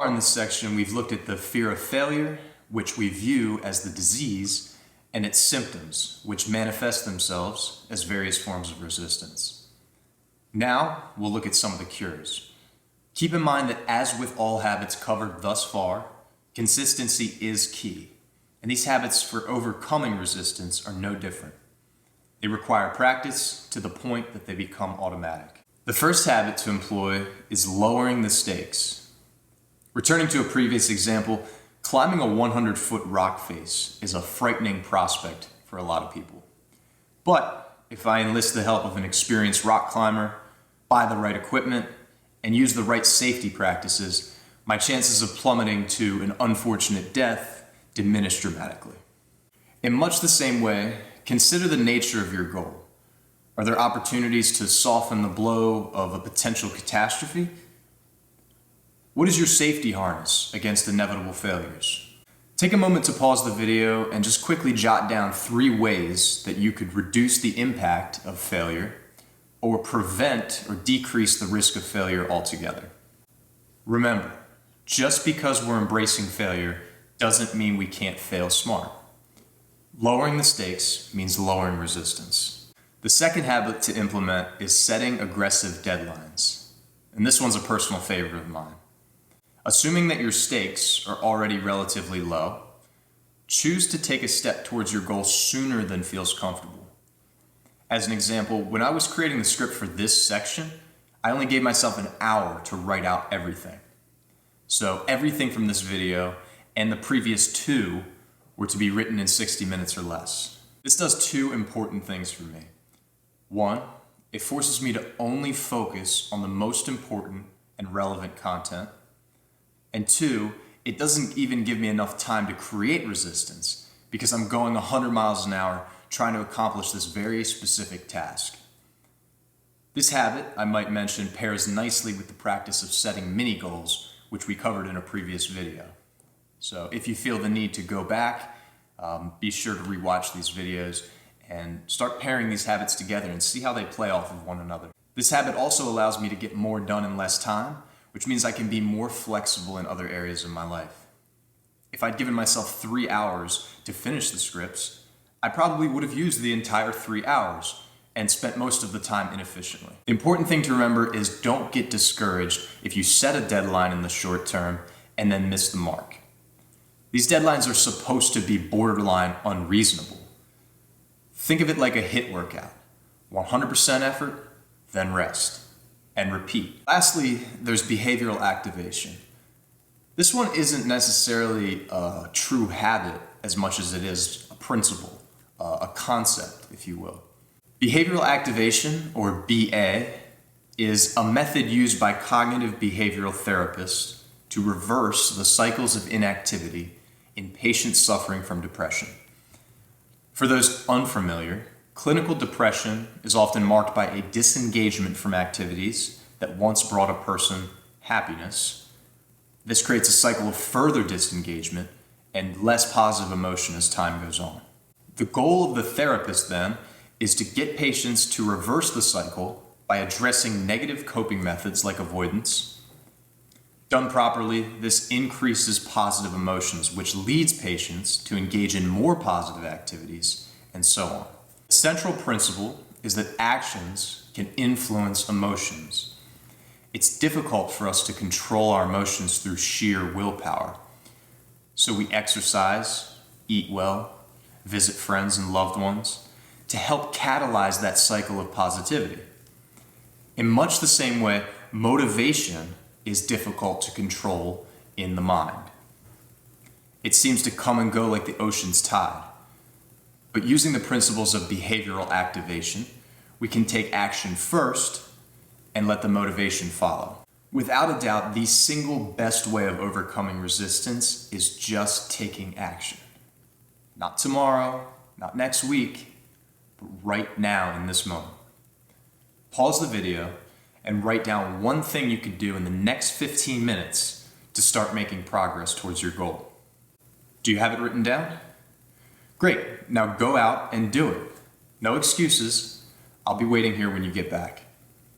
In this section, we've looked at the fear of failure, which we view as the disease, and its symptoms, which manifest themselves as various forms of resistance. Now, we'll look at some of the cures. Keep in mind that as with all habits covered thus far, consistency is key, and these habits for overcoming resistance are no different. They require practice to the point that they become automatic. The first habit to employ is lowering the stakes. Returning to a previous example, climbing a 100-foot rock face is a frightening prospect for a lot of people. But if I enlist the help of an experienced rock climber, buy the right equipment, and use the right safety practices, my chances of plummeting to an unfortunate death diminish dramatically. In much the same way, consider the nature of your goal. Are there opportunities to soften the blow of a potential catastrophe? What is your safety harness against inevitable failures? Take a moment to pause the video and just quickly jot down 3 ways that you could reduce the impact of failure or prevent or decrease the risk of failure altogether. Remember, just because we're embracing failure doesn't mean we can't fail smart. Lowering the stakes means lowering resistance. The second habit to implement is setting aggressive deadlines. And this one's a personal favorite of mine. Assuming that your stakes are already relatively low, choose to take a step towards your goal sooner than feels comfortable. As an example, when I was creating the script for this section, I only gave myself an hour to write out everything. So everything from this video and the previous 2 were to be written in 60 minutes or less. This does 2 important things for me. 1, it forces me to only focus on the most important and relevant content. And 2, it doesn't even give me enough time to create resistance because I'm going 100 miles an hour trying to accomplish this very specific task. This habit, I might mention, pairs nicely with the practice of setting mini goals, which we covered in a previous video. So if you feel the need to go back, be sure to rewatch these videos and start pairing these habits together and see how they play off of one another. This habit also allows me to get more done in less time, which means I can be more flexible in other areas of my life. If I'd given myself 3 hours to finish the scripts, I probably would have used the entire 3 hours and spent most of the time inefficiently. The important thing to remember is don't get discouraged if you set a deadline in the short term and then miss the mark. These deadlines are supposed to be borderline unreasonable. Think of it like a HIIT workout. 100% effort, then rest, and repeat. Lastly, there's behavioral activation. This one isn't necessarily a true habit as much as it is a principle, a concept, if you will. Behavioral activation, or BA, is a method used by cognitive behavioral therapists to reverse the cycles of inactivity in patients suffering from depression. For those unfamiliar, clinical depression is often marked by a disengagement from activities that once brought a person happiness. This creates a cycle of further disengagement and less positive emotion as time goes on. The goal of the therapist then is to get patients to reverse the cycle by addressing negative coping methods like avoidance. Done properly, this increases positive emotions, which leads patients to engage in more positive activities, and so on. The central principle is that actions can influence emotions. It's difficult for us to control our emotions through sheer willpower. So we exercise, eat well, visit friends and loved ones to help catalyze that cycle of positivity. In much the same way, motivation is difficult to control in the mind. It seems to come and go like the ocean's tide. But using the principles of behavioral activation, we can take action first and let the motivation follow. Without a doubt, the single best way of overcoming resistance is just taking action. Not tomorrow, not next week, but right now in this moment. Pause the video and write down one thing you could do in the next 15 minutes to start making progress towards your goal. Do you have it written down? Great, now go out and do it. No excuses. I'll be waiting here when you get back.